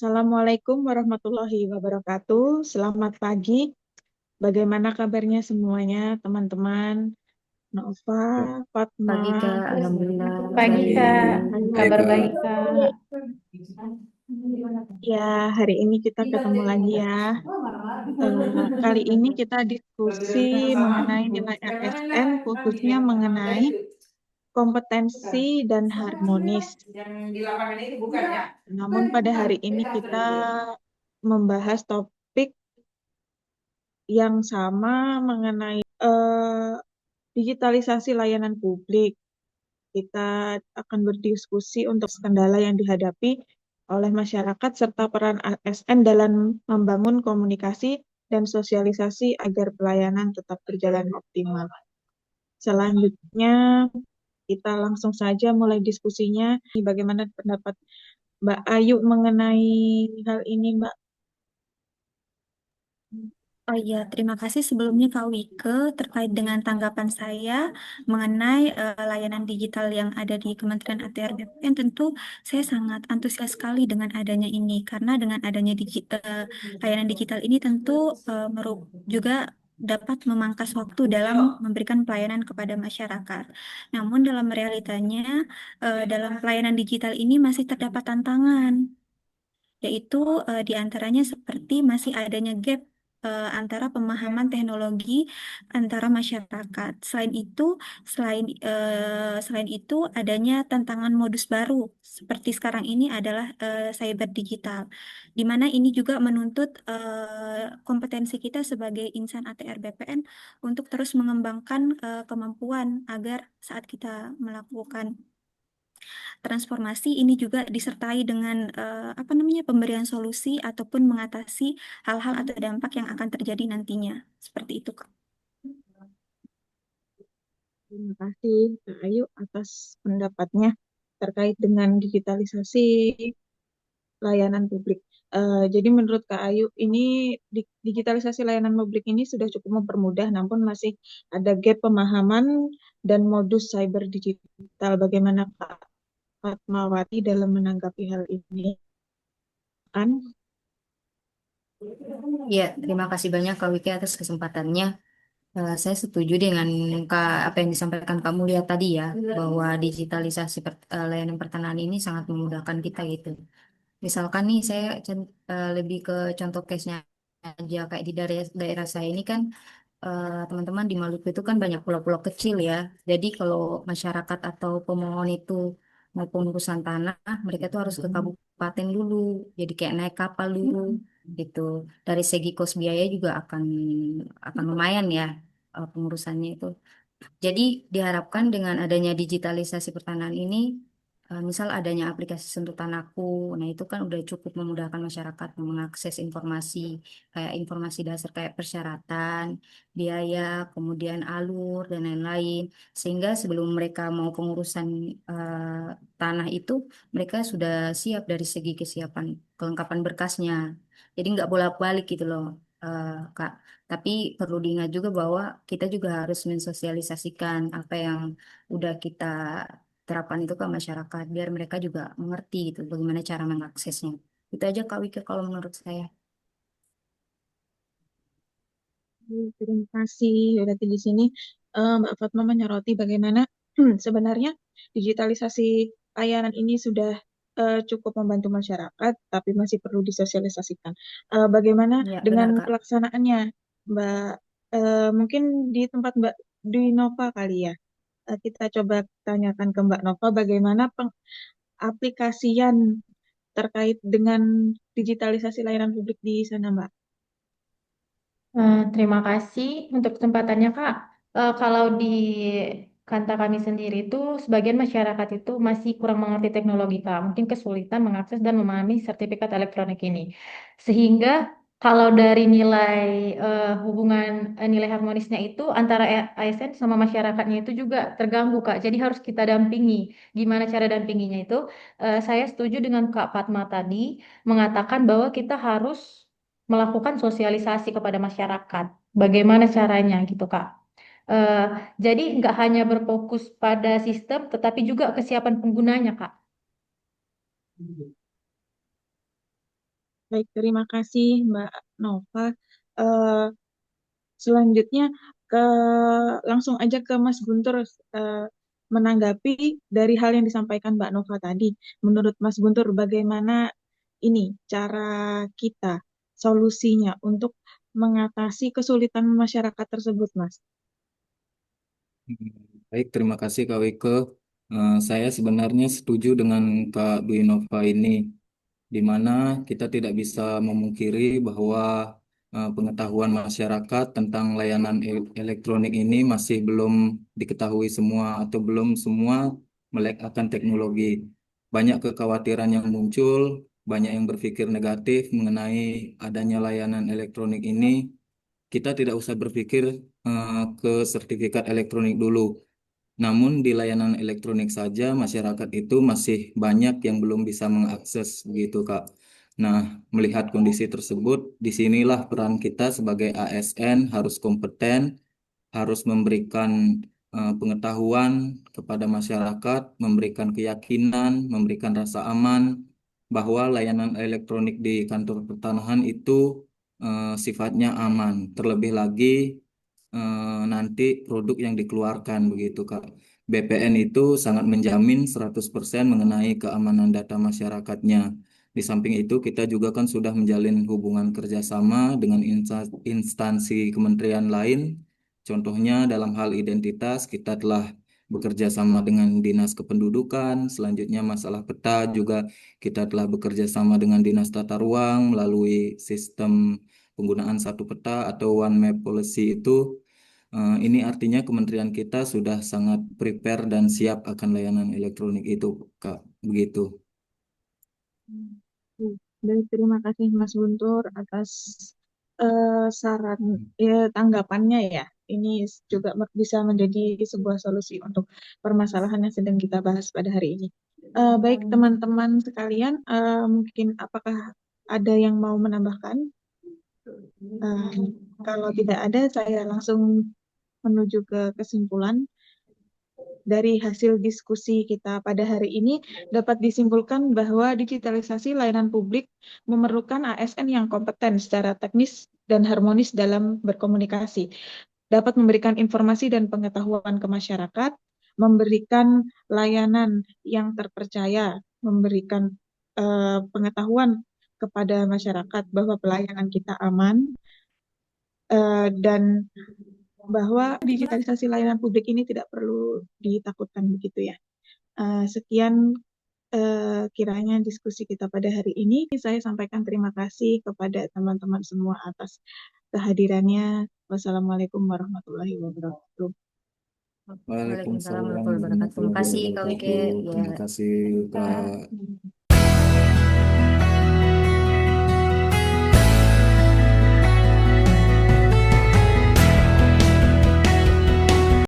Assalamualaikum warahmatullahi wabarakatuh. Selamat pagi. Bagaimana kabarnya semuanya, teman-teman? Nova, Fatma, Pagi Kak, Alhamdulillah Pagi Kak, baik. Ayu. kabar Baik, baik Kak. Kak. Ya, hari ini kita ketemu lagi ya. Kali ini kita diskusi mengenai nilai ASN, khususnya mengenai kompetensi dan harmonis. Namun pada hari ini kita membahas topik yang sama mengenai digitalisasi layanan publik. Kita akan berdiskusi untuk kendala yang dihadapi oleh masyarakat serta peran ASN dalam membangun komunikasi dan sosialisasi agar pelayanan tetap berjalan optimal. Selanjutnya, kita langsung saja mulai diskusinya. Bagaimana pendapat Mbak Ayu mengenai hal ini, Mbak? Oh iya, terima kasih sebelumnya Kak Wike terkait dengan tanggapan saya mengenai layanan digital yang ada di Kementerian ATR BPN. Tentu saya sangat antusias sekali dengan adanya ini karena dengan adanya layanan digital ini tentu juga dapat memangkas waktu dalam memberikan pelayanan kepada masyarakat. Namun dalam realitanya dalam pelayanan digital ini masih terdapat tantangan, yaitu di antaranya seperti masih adanya gap antara pemahaman teknologi antara masyarakat. Selain itu adanya tantangan modus baru seperti sekarang ini adalah cyber digital, di mana ini juga menuntut kompetensi kita sebagai insan ATR BPN untuk terus mengembangkan kemampuan agar saat kita melakukan transformasi ini juga disertai dengan pemberian solusi ataupun mengatasi hal-hal atau dampak yang akan terjadi nantinya. Seperti itu, Kak. Terima kasih, Kak Ayu, atas pendapatnya terkait dengan digitalisasi layanan publik. Jadi menurut Kak Ayu, ini digitalisasi layanan publik ini sudah cukup mempermudah, namun masih ada gap pemahaman dan modus cyber digital. Bagaimana Kak Fatmawati dalam menanggapi hal ini? Kan? Ya, terima kasih banyak Kak Wiki atas kesempatannya. Saya setuju dengan apa yang disampaikan Kak Mulia tadi ya, bahwa digitalisasi layanan pertanahan ini sangat memudahkan kita gitu. Misalkan nih saya lebih ke contoh case-nya aja kayak di daerah saya ini kan teman-teman di Maluku itu kan banyak pulau-pulau kecil ya. Jadi kalau masyarakat atau pemohon itu mau pengurusan tanah, mereka tuh harus ke kabupaten dulu. Jadi kayak naik kapal dulu gitu. Dari segi kos biaya juga akan lumayan ya pengurusannya itu. Jadi diharapkan dengan adanya digitalisasi pertanahan ini, misal adanya aplikasi Sentuh Tanahku, nah itu kan udah cukup memudahkan masyarakat mengakses informasi, kayak informasi dasar kayak persyaratan, biaya, kemudian alur, dan lain-lain. Sehingga sebelum mereka mau pengurusan tanah itu, mereka sudah siap dari segi kesiapan, kelengkapan berkasnya. Jadi nggak bolak-balik gitu loh, Kak. Tapi perlu diingat juga bahwa kita juga harus mensosialisasikan apa yang udah kita terapkan itu ke masyarakat biar mereka juga mengerti gitu bagaimana cara mengaksesnya. Itu aja Kak Wika kalau menurut saya. Terima kasih. Berarti di sini Mbak Fatma menyoroti bagaimana sebenarnya digitalisasi layanan ini sudah cukup membantu masyarakat, tapi masih perlu disosialisasikan. Bagaimana Ya, dengan benar Kak. pelaksanaannya, Mbak? Mungkin di tempat Mbak Dwi Nova kali ya. Kita coba tanyakan ke Mbak Nova bagaimana pengaplikasian terkait dengan digitalisasi layanan publik di sana, Mbak. Terima kasih untuk kesempatannya Kak. Kalau di kantor kami sendiri itu sebagian masyarakat itu masih kurang mengerti teknologi Kak. Mungkin kesulitan mengakses dan memahami sertifikat elektronik ini. Sehingga kalau dari nilai harmonisnya itu antara ASN sama masyarakatnya itu juga terganggu Kak. Jadi harus kita dampingi. Gimana cara dampinginya itu? Saya setuju dengan Kak Fatma tadi mengatakan bahwa kita harus melakukan sosialisasi kepada masyarakat. Bagaimana caranya gitu, Kak? Eh, jadi nggak hanya berfokus pada sistem, tetapi juga kesiapan penggunanya, Kak. Baik, terima kasih Mbak Nova. Eh, Selanjutnya ke langsung aja ke Mas Guntur, eh, menanggapi dari hal yang disampaikan Mbak Nova tadi. Menurut Mas Guntur, bagaimana ini cara kita solusinya untuk mengatasi kesulitan masyarakat tersebut, Mas? Hmm, Baik, terima kasih Kak Wike. Saya sebenarnya setuju dengan Kak Dwi Nova ini, di mana kita tidak bisa memungkiri bahwa pengetahuan masyarakat tentang layanan elektronik ini masih belum diketahui semua atau belum semua melek akan teknologi. Banyak kekhawatiran yang muncul, banyak yang berpikir negatif mengenai adanya layanan elektronik ini. Kita tidak usah berpikir ke sertifikat elektronik dulu. Namun di layanan elektronik saja masyarakat itu masih banyak yang belum bisa mengakses begitu Kak. Nah, melihat kondisi tersebut, disinilah peran kita sebagai ASN harus kompeten, harus memberikan pengetahuan kepada masyarakat, memberikan keyakinan, memberikan rasa aman bahwa layanan elektronik di kantor pertanahan itu sifatnya aman. Terlebih lagi nanti produk yang dikeluarkan begitu Kak. BPN itu sangat menjamin 100% mengenai keamanan data masyarakatnya. Di samping itu, kita juga kan sudah menjalin hubungan kerjasama dengan instansi kementerian lain. Contohnya dalam hal identitas, kita telah bekerja sama dengan Dinas Kependudukan. Selanjutnya masalah peta juga kita telah bekerja sama dengan Dinas Tata Ruang melalui sistem penggunaan satu peta atau one map policy itu. Ini artinya kementerian kita sudah sangat prepare dan siap akan layanan elektronik itu, Kak. Begitu. Baik, terima kasih Mas Guntur atas saran tanggapannya ya. Ini juga bisa menjadi sebuah solusi untuk permasalahan yang sedang kita bahas pada hari ini. Baik teman-teman sekalian, mungkin apakah ada yang mau menambahkan? Eh, Kalau tidak ada, saya langsung menuju ke kesimpulan. Dari hasil diskusi kita pada hari ini dapat disimpulkan bahwa digitalisasi layanan publik memerlukan ASN yang kompeten secara teknis dan harmonis dalam berkomunikasi, dapat memberikan informasi dan pengetahuan ke masyarakat, memberikan layanan yang terpercaya, memberikan pengetahuan kepada masyarakat bahwa pelayanan kita aman, dan bahwa digitalisasi layanan publik ini tidak perlu ditakutkan begitu ya. Sekian kiranya diskusi kita pada hari ini. Saya sampaikan terima kasih kepada teman-teman semua atas kehadirannya. Wassalamualaikum warahmatullahi wabarakatuh. Waalaikumsalam Waalaikumsalam warahmatullahi wabarakatuh. Terima warahmatullahi kasih Kak Wike. wabarakatuh. Ya. Terima kasih, Kak.